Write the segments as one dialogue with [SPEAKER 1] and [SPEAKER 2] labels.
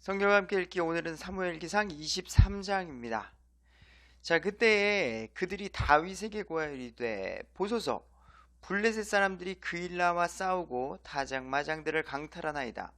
[SPEAKER 1] 성경과 함께 읽기 오늘은 사무엘기상 23장입니다. 자, 그때에 그들이 다윗에게 고하여 이르되 보소서 블레셋 사람들이 그일라와 싸우고 다장마장들을 강탈하나이다.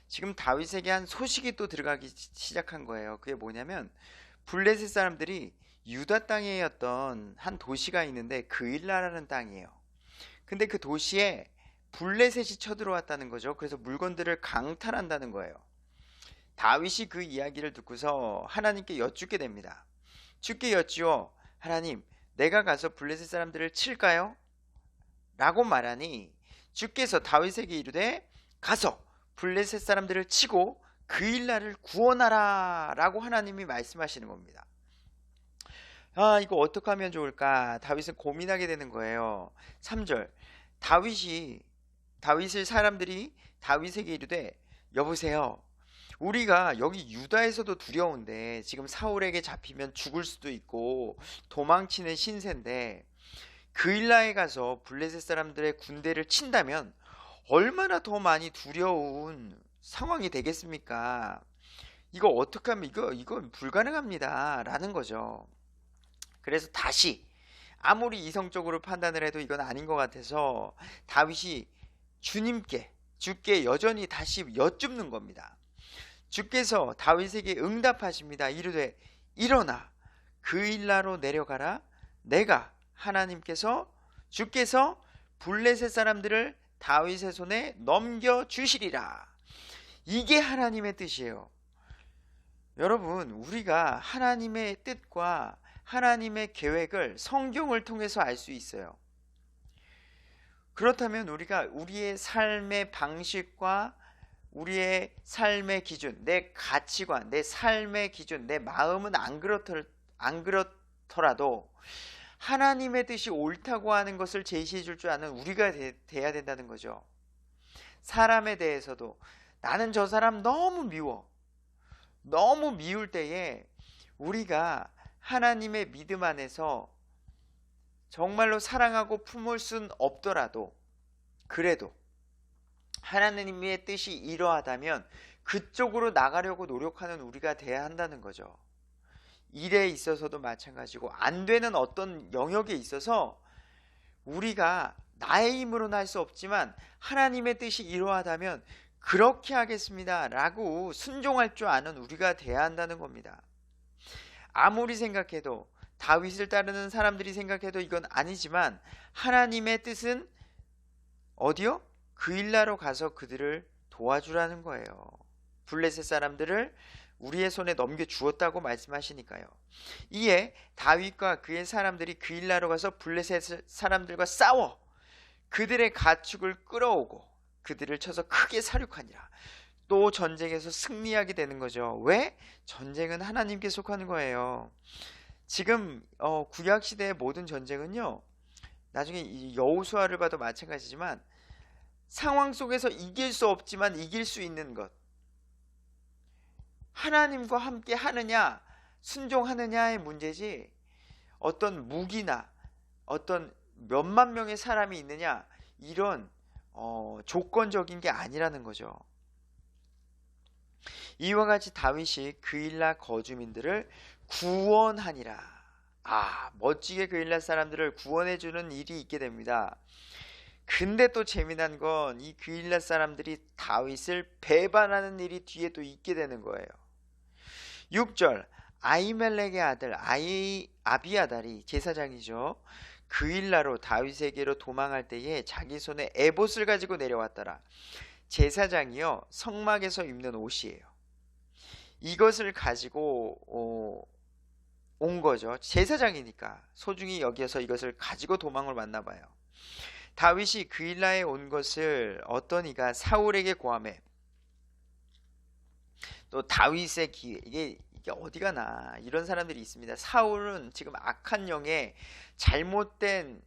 [SPEAKER 1] 지금 다윗에게 한 소식이 또 들어가기 시작한 거예요. 그게 뭐냐면 블레셋 사람들이 유다 땅에였던 한 도시가 있는데 그일라라는 땅이에요. 근데 그 도시에 블레셋이 쳐들어왔다는 거죠. 그래서 물건들을 강탈한다는 거예요. 다윗이 그 이야기를 듣고서 하나님께 여쭙게 됩니다. 주께 여쭈어 하나님, 내가 가서 블레셋 사람들을 칠까요? 라고 말하니 주께서 다윗에게 이르되 가서 블레셋 사람들을 치고 그일라를 구원하라 라고 하나님이 말씀하시는 겁니다. 이거 어떻게 하면 좋을까? 다윗은 고민하게 되는 거예요. 3절 다윗을 사람들이 다윗에게 이르되 여보세요, 우리가 여기 유다에서도 두려운데 지금 사울에게 잡히면 죽을 수도 있고 도망치는 신세인데 그일라에 가서 블레셋 사람들의 군대를 친다면 얼마나 더 많이 두려운 상황이 되겠습니까? 이거 어떻게 하면 이건 불가능합니다 라는 거죠. 그래서 다시 아무리 이성적으로 판단을 해도 이건 아닌 것 같아서 다윗이 주께 여전히 다시 여쭙는 겁니다. 주께서 다윗에게 응답하십니다. 이르되 일어나 그일라로 내려가라. 내가 주께서 블레셋 사람들을 다윗의 손에 넘겨주시리라. 이게 하나님의 뜻이에요. 여러분, 우리가 하나님의 뜻과 하나님의 계획을 성경을 통해서 알 수 있어요. 그렇다면 우리가 우리의 삶의 방식과 우리의 삶의 기준, 내 가치관, 내 삶의 기준, 내 마음은 안 그렇더라도 하나님의 뜻이 옳다고 하는 것을 제시해 줄 줄 아는 우리가 돼야 된다는 거죠. 사람에 대해서도 나는 저 사람 너무 미워. 너무 미울 때에 우리가 하나님의 믿음 안에서 정말로 사랑하고 품을 순 없더라도 그래도 하나님의 뜻이 이러하다면 그쪽으로 나가려고 노력하는 우리가 돼야 한다는 거죠. 일에 있어서도 마찬가지고 안 되는 어떤 영역에 있어서 우리가 나의 힘으로는 할 수 없지만 하나님의 뜻이 이러하다면 그렇게 하겠습니다 라고 순종할 줄 아는 우리가 돼야 한다는 겁니다. 아무리 생각해도 다윗을 따르는 사람들이 생각해도 이건 아니지만 하나님의 뜻은 어디요? 그일라로 가서 그들을 도와주라는 거예요. 블레셋 사람들을 우리의 손에 넘겨주었다고 말씀하시니까요. 이에 다윗과 그의 사람들이 그일라로 가서 블레셋 사람들과 싸워 그들의 가축을 끌어오고 그들을 쳐서 크게 사륙하니라. 또 전쟁에서 승리하게 되는 거죠. 왜? 전쟁은 하나님께 속하는 거예요. 지금 구약시대의 모든 전쟁은요, 나중에 이 여호수아를 봐도 마찬가지지만 상황 속에서 이길 수 없지만 이길 수 있는 것, 하나님과 함께 하느냐 순종하느냐의 문제지 어떤 무기나 어떤 몇만 명의 사람이 있느냐 이런 조건적인 게 아니라는 거죠. 이와 같이 다윗이 그일라 거주민들을 구원하니라. 멋지게 그일라 사람들을 구원해주는 일이 있게 됩니다. 근데 또 재미난 건 이 그일라 사람들이 다윗을 배반하는 일이 뒤에 또 있게 되는 거예요. 6절 아히멜렉의 아들 아비아달이 제사장이죠. 그일라로 다윗에게로 도망할 때에 자기 손에 에봇을 가지고 내려왔더라. 제사장이요, 성막에서 입는 옷이에요. 이것을 가지고 온 거죠. 제사장이니까 소중히 여기서 이것을 가지고 도망을 왔나 봐요. 다윗이 그일라에 온 것을 어떤 이가 사울에게 고하매 또 다윗의 기회, 이게 어디 가나 이런 사람들이 있습니다. 사울은 지금 악한 영에 잘못된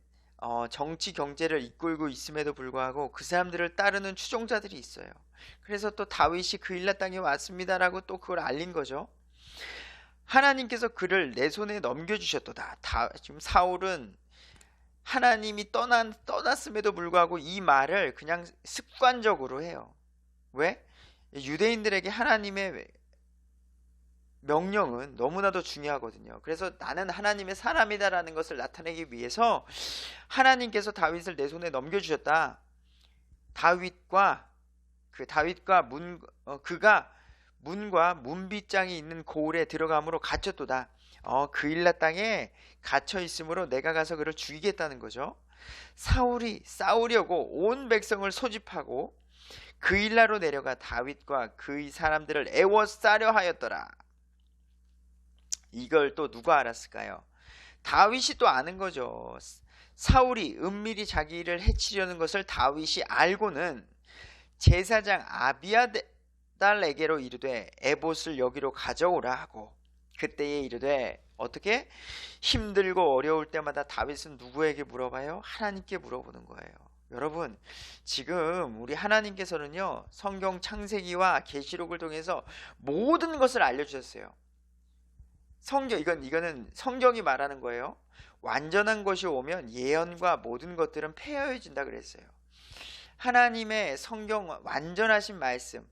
[SPEAKER 1] 정치 경제를 이끌고 있음에도 불구하고 그 사람들을 따르는 추종자들이 있어요. 그래서 또 다윗이 그일라 땅에 왔습니다라고 또 그걸 알린 거죠. 하나님께서 그를 내 손에 넘겨주셨도다. 지금 사울은 하나님이 떠났음에도 불구하고 이 말을 그냥 습관적으로 해요. 왜? 유대인들에게 하나님의 명령은 너무나도 중요하거든요. 그래서 나는 하나님의 사람이다라는 것을 나타내기 위해서 하나님께서 다윗을 내 손에 넘겨주셨다. 다윗과 그가 문과 문빗장이 있는 고을에 들어감으로 갇혔도다. 그일라 땅에 갇혀 있으므로 내가 가서 그를 죽이겠다는 거죠. 사울이 싸우려고 온 백성을 소집하고 그일라로 내려가 다윗과 그의 사람들을 애워싸려 하였더라. 이걸 또 누가 알았을까요? 다윗이 또 아는 거죠. 사울이 은밀히 자기를 해치려는 것을 다윗이 알고는 제사장 아비아달에게로 이르되 에봇을 여기로 가져오라 하고, 그때에 이르되 어떻게? 힘들고 어려울 때마다 다윗은 누구에게 물어봐요? 하나님께 물어보는 거예요. 여러분, 지금 우리 하나님께서는요, 성경 창세기와 계시록을 통해서 모든 것을 알려주셨어요. 이거는 성경이 말하는 거예요. 완전한 것이 오면 예언과 모든 것들은 폐허해진다 그랬어요. 하나님의 성경 완전하신 말씀,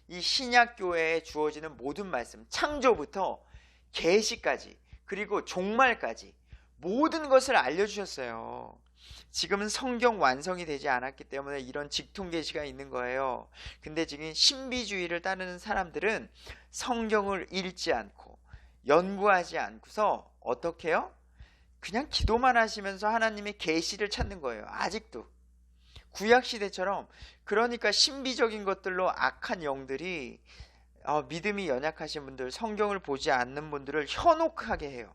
[SPEAKER 1] 이 신약 교회에 주어지는 모든 말씀, 창조부터 계시까지 그리고 종말까지 모든 것을 알려주셨어요. 지금은 성경 완성이 되지 않았기 때문에 이런 직통 계시가 있는 거예요. 근데 지금 신비주의를 따르는 사람들은 성경을 읽지 않고 연구하지 않고서 어떻게 해요? 그냥 기도만 하시면서 하나님의 계시를 찾는 거예요. 아직도 구약시대처럼. 그러니까 신비적인 것들로 악한 영들이 믿음이 연약하신 분들, 성경을 보지 않는 분들을 현혹하게 해요.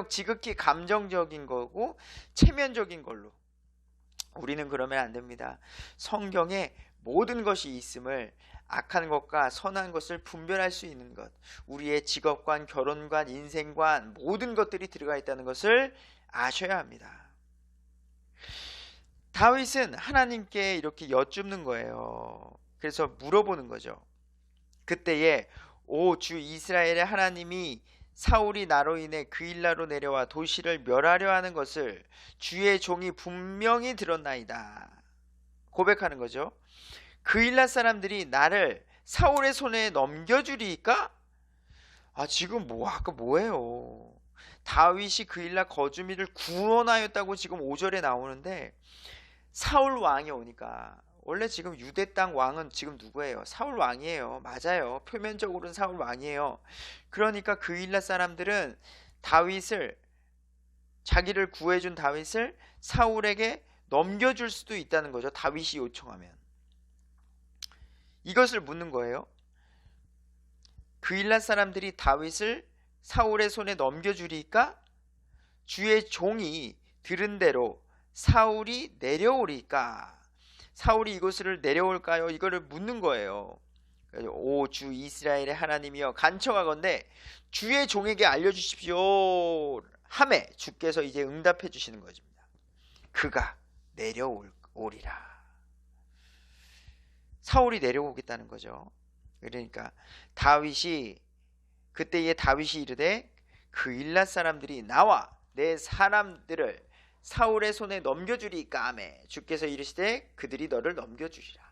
[SPEAKER 1] 지극히 감정적인 거고 체면적인 걸로. 우리는 그러면 안 됩니다. 성경에 모든 것이 있음을, 악한 것과 선한 것을 분별할 수 있는 것, 우리의 직업관, 결혼관, 인생관 모든 것들이 들어가 있다는 것을 아셔야 합니다. 다윗은 하나님께 이렇게 여쭙는 거예요. 그래서 물어보는 거죠. 그때에 오 주 이스라엘의 하나님이 사울이 나로 인해 그일라로 내려와 도시를 멸하려 하는 것을 주의 종이 분명히 들었나이다. 고백하는 거죠. 그일라 사람들이 나를 사울의 손에 넘겨주리까? 지금 아까 뭐예요? 다윗이 그일라 거주민을 구원하였다고 지금 5절에 나오는데, 사울 왕이 오니까, 원래 지금 유대 땅 왕은 지금 누구예요? 사울 왕이에요. 맞아요. 표면적으로는 사울 왕이에요. 그러니까 그일라 사람들은 자기를 구해준 다윗을 사울에게 넘겨줄 수도 있다는 거죠. 다윗이 요청하면. 이것을 묻는 거예요. 그일라 사람들이 다윗을 사울의 손에 넘겨주리까? 주의 종이 들은 대로 사울이 내려오리까? 사울이 이곳을 내려올까요? 이거를 묻는 거예요. 오 주 이스라엘의 하나님이여 간청하건대 주의 종에게 알려주십시오 하매 주께서 이제 응답해 주시는 것입니다. 그가 내려오리라. 사울이 내려오겠다는 거죠. 그러니까 그때에 다윗이 이르되 그일라 사람들이 나와 내 사람들을 사울의 손에 넘겨주리까 하매 주께서 이르시되 그들이 너를 넘겨주리라.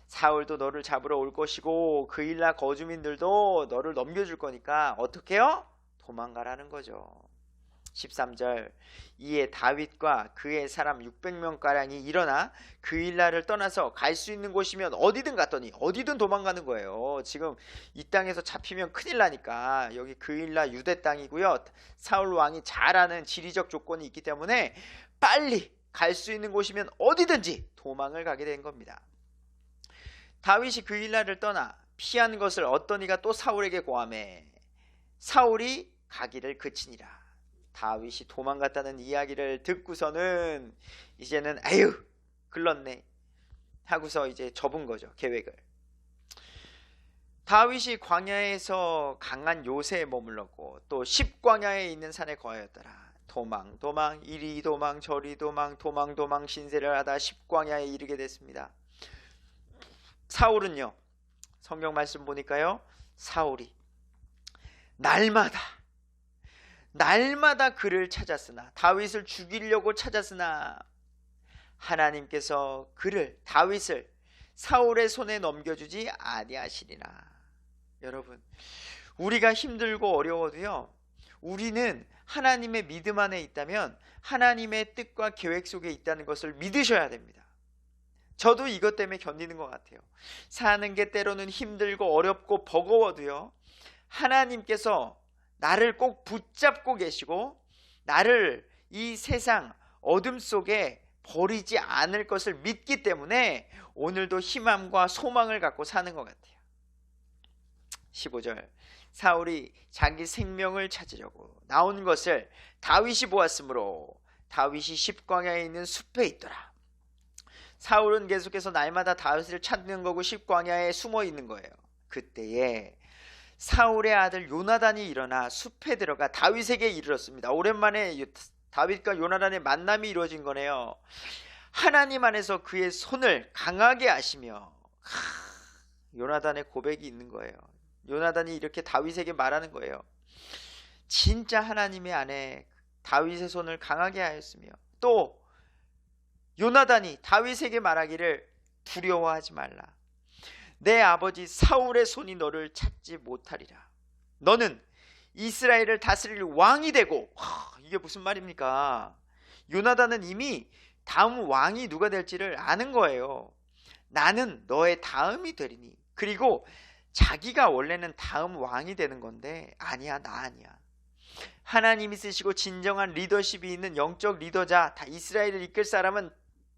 [SPEAKER 1] 사울도 너를 잡으러 올 것이고 그일라 거주민들도 너를 넘겨줄 거니까 어떻게 해요? 도망가라는 거죠. 13절 이에 다윗과 그의 사람 600명가량이 일어나 그일라를 떠나서 갈 수 있는 곳이면 어디든 갔더니, 어디든 도망가는 거예요. 지금 이 땅에서 잡히면 큰일 나니까. 여기 그일라 유대 땅이고요. 사울 왕이 잘 아는 지리적 조건이 있기 때문에 빨리 갈 수 있는 곳이면 어디든지 도망을 가게 된 겁니다. 다윗이 그일라를 떠나 피한 것을 어떤 이가 또 사울에게 고하매 사울이 가기를 그치니라. 다윗이 도망갔다는 이야기를 듣고서는 이제는 아유 글렀네 하고서 이제 접은 거죠, 계획을. 다윗이 광야에서 강한 요새에 머물렀고 또 십광야에 있는 산에 거하였더라. 도망 이리 도망 저리 도망 신세를 하다 십광야에 이르게 됐습니다. 사울은요, 성경 말씀 보니까요, 사울이 날마다 그를 찾았으나, 다윗을 죽이려고 찾았으나 하나님께서 다윗을 사울의 손에 넘겨주지 아니하시리라. 여러분, 우리가 힘들고 어려워도요, 우리는 하나님의 믿음 안에 있다면 하나님의 뜻과 계획 속에 있다는 것을 믿으셔야 됩니다. 저도 이것 때문에 견디는 것 같아요. 사는 게 때로는 힘들고 어렵고 버거워도요, 하나님께서 나를 꼭 붙잡고 계시고 나를 이 세상 어둠 속에 버리지 않을 것을 믿기 때문에 오늘도 희망과 소망을 갖고 사는 것 같아요. 15절, 사울이 자기 생명을 찾으려고 나온 것을 다윗이 보았으므로 다윗이 십광야에 있는 숲에 있더라. 사울은 계속해서 날마다 다윗을 찾는 거고 십광야에 숨어 있는 거예요. 그때에 사울의 아들 요나단이 일어나 숲에 들어가 다윗에게 이르렀습니다. 오랜만에 다윗과 요나단의 만남이 이루어진 거네요. 하나님 안에서 그의 손을 강하게 하시며, 요나단의 고백이 있는 거예요. 요나단이 이렇게 다윗에게 말하는 거예요. 진짜 하나님의 안에 다윗의 손을 강하게 하였으며, 또 요나단이 다윗에게 말하기를 두려워하지 말라. 내 아버지 사울의 손이 너를 찾지 못하리라. 너는 이스라엘을 다스릴 왕이 되고, 이게 무슨 말입니까? 요나단은 이미 다음 왕이 누가 될지를 아는 거예요. 나는 너의 다음이 되리니. 그리고 자기가 원래는 다음 왕이 되는 건데, 아니야, 나 아니야. 하나님이 쓰시고 진정한 리더십이 있는 영적 리더자, 다 이스라엘을 이끌 사람은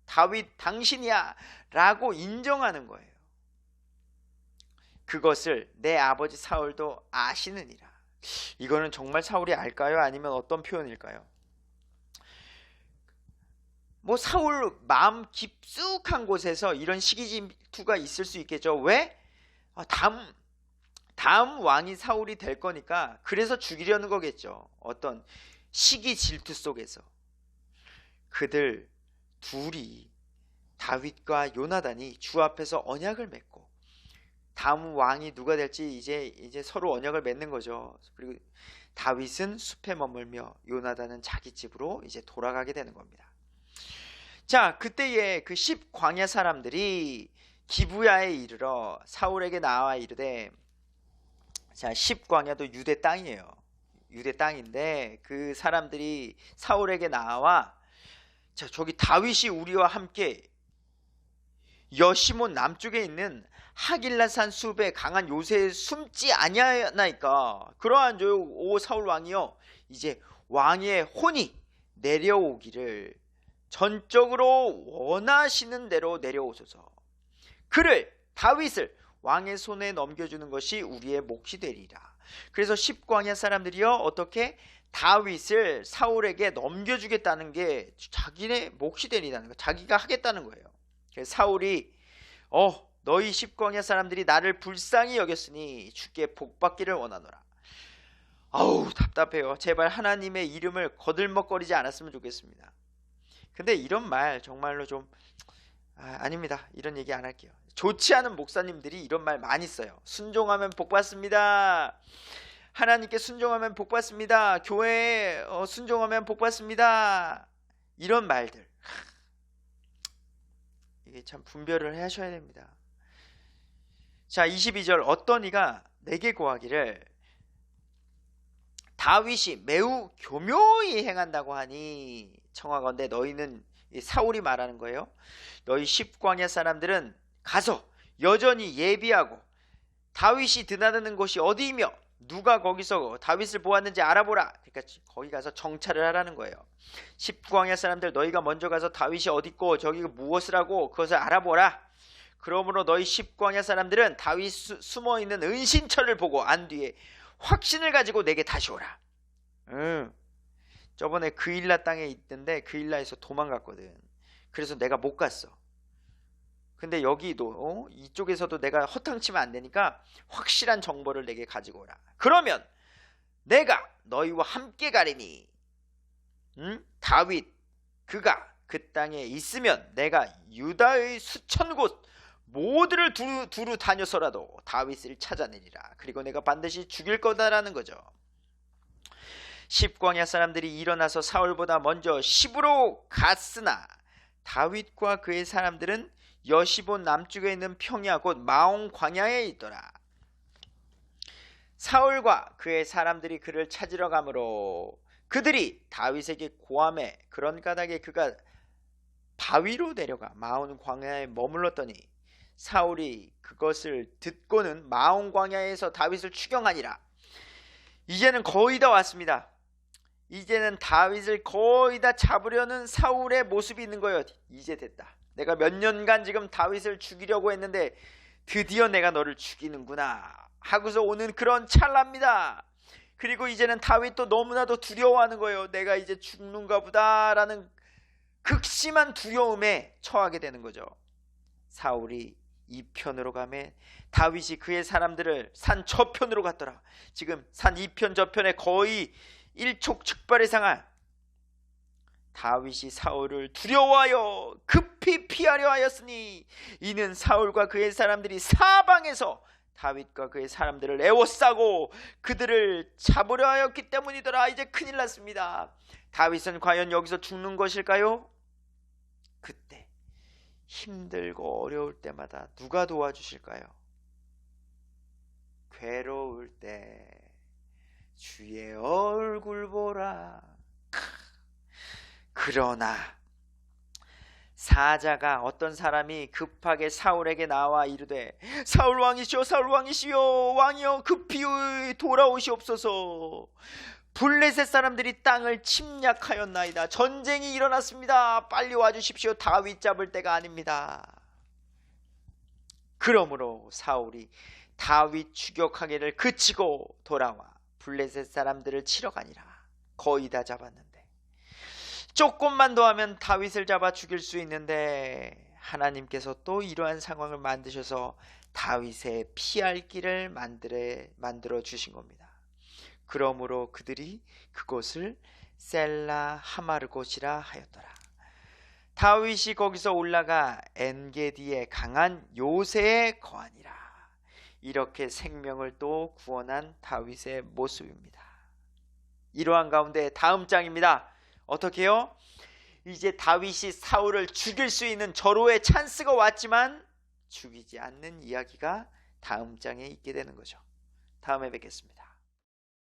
[SPEAKER 1] 다윗 당신이야 라고 인정하는 거예요. 그것을 내 아버지 사울도 아시느니라. 이거는 정말 사울이 알까요? 아니면 어떤 표현일까요? 뭐 사울 마음 깊숙한 곳에서 이런 시기 질투가 있을 수 있겠죠. 왜? 다음 왕이 사울이 될 거니까 그래서 죽이려는 거겠죠. 어떤 시기 질투 속에서 그들 둘이, 다윗과 요나단이 주 앞에서 언약을 맺고 다음 왕이 누가 될지 이제 서로 언약을 맺는 거죠. 그리고 다윗은 숲에 머물며 요나단은 자기 집으로 이제 돌아가게 되는 겁니다. 자, 그때에 그 10광야 사람들이 기브야에 이르러 사울에게 나와 이르되, 자, 10광야도 유대 땅이에요. 유대 땅인데 그 사람들이 사울에게 나와, 자, 저기 다윗이 우리와 함께 여시몬 남쪽에 있는 하길라산 숲에 강한 요새에 숨지 아니하나이까. 그러한 오 사울 왕이여, 이제 왕의 혼이 내려오기를 전적으로 원하시는 대로 내려오소서. 그를, 다윗을 왕의 손에 넘겨주는 것이 우리의 몫이 되리라. 그래서 십광야 사람들이요, 어떻게 다윗을 사울에게 넘겨주겠다는 게 자기네 몫이 되리라는 거, 자기가 하겠다는 거예요. 그래서 사울이 너희 십광야 사람들이 나를 불쌍히 여겼으니 주께 복받기를 원하노라. 아우, 답답해요. 제발 하나님의 이름을 거들먹거리지 않았으면 좋겠습니다. 근데 이런 말 정말로 좀 아닙니다. 이런 얘기 안 할게요. 좋지 않은 목사님들이 이런 말 많이 써요. 순종하면 복받습니다. 하나님께 순종하면 복받습니다. 교회에 순종하면 복받습니다. 이런 말들, 이게 참 분별을 하셔야 됩니다. 자, 22절, 어떤 이가 내게 고하기를 다윗이 매우 교묘히 행한다고 하니 청하건대 너희는, 사울이 말하는 거예요. 너희 십광야 사람들은 가서 여전히 예비하고 다윗이 드나드는 곳이 어디이며 누가 거기서 다윗을 보았는지 알아보라. 그러니까 거기 가서 정찰을 하라는 거예요. 십광야 사람들, 너희가 먼저 가서 다윗이 어디 있고 저기가 무엇을 하고 그것을 알아보라. 그러므로 너희 십광야 사람들은 다윗 숨어있는 은신처를 보고 안 뒤에 확신을 가지고 내게 다시 오라. 저번에 그일라 땅에 있던데 그일라에서 도망갔거든. 그래서 내가 못 갔어. 근데 여기도 이쪽에서도 내가 허탕치면 안 되니까 확실한 정보를 내게 가지고 오라. 그러면 내가 너희와 함께 가리니 다윗 그가 그 땅에 있으면 내가 유다의 수천 곳 모두를 두루 다녀서라도 다윗을 찾아내리라. 그리고 내가 반드시 죽일 거다라는 거죠. 십광야 사람들이 일어나서 사울보다 먼저 시브로 갔으나 다윗과 그의 사람들은 여시본 남쪽에 있는 평야 곧 마온 광야에 있더라. 사울과 그의 사람들이 그를 찾으러 가므로 그들이 다윗에게 고함해 그런 까닭에 그가 바위로 내려가 마온 광야에 머물렀더니 사울이 그것을 듣고는 마온 광야에서 다윗을 추경하니라. 이제는 거의 다 왔습니다. 이제는 다윗을 거의 다 잡으려는 사울의 모습이 있는 거예요. 이제 됐다. 내가 몇 년간 지금 다윗을 죽이려고 했는데 드디어 내가 너를 죽이는구나 하고서 오는 그런 찰나입니다. 그리고 이제는 다윗도 너무나도 두려워하는 거예요. 내가 이제 죽는가 보다라는 극심한 두려움에 처하게 되는 거죠. 사울이 이 편으로 가매 다윗이 그의 사람들을 산 저편으로 갔더라. 지금 산 이편 저편에 거의 일촉즉발의 상황. 다윗이 사울을 두려워하여 급히 피하려 하였으니 이는 사울과 그의 사람들이 사방에서 다윗과 그의 사람들을 에워싸고 그들을 잡으려 하였기 때문이더라. 이제 큰일 났습니다. 다윗은 과연 여기서 죽는 것일까요? 그때 힘들고 어려울 때마다 누가 도와주실까요? 괴로울 때 주의 얼굴 보라. 그러나 사자가 어떤 사람이 급하게 사울에게 나와 이르되 사울 왕이시여 사울 왕이시여 왕이여 급히 돌아오시옵소서. 블레셋 사람들이 땅을 침략하였나이다. 전쟁이 일어났습니다. 빨리 와주십시오. 다윗 잡을 때가 아닙니다. 그러므로 사울이 다윗 추격하기를 그치고 돌아와 블레셋 사람들을 치러 가니라. 거의 다 잡았는데 조금만 더 하면 다윗을 잡아 죽일 수 있는데 하나님께서 또 이러한 상황을 만드셔서 다윗의 피할 길을 만들어 주신 겁니다. 그러므로 그들이 그곳을 셀라 하마르곳이라 하였더라. 다윗이 거기서 올라가 엔게디의 강한 요새에 거하니라. 이렇게 생명을 또 구원한 다윗의 모습입니다. 이러한 가운데 다음 장입니다. 어떻게 해요? 이제 다윗이 사울을 죽일 수 있는 절호의 찬스가 왔지만 죽이지 않는 이야기가 다음 장에 있게 되는 거죠. 다음에 뵙겠습니다.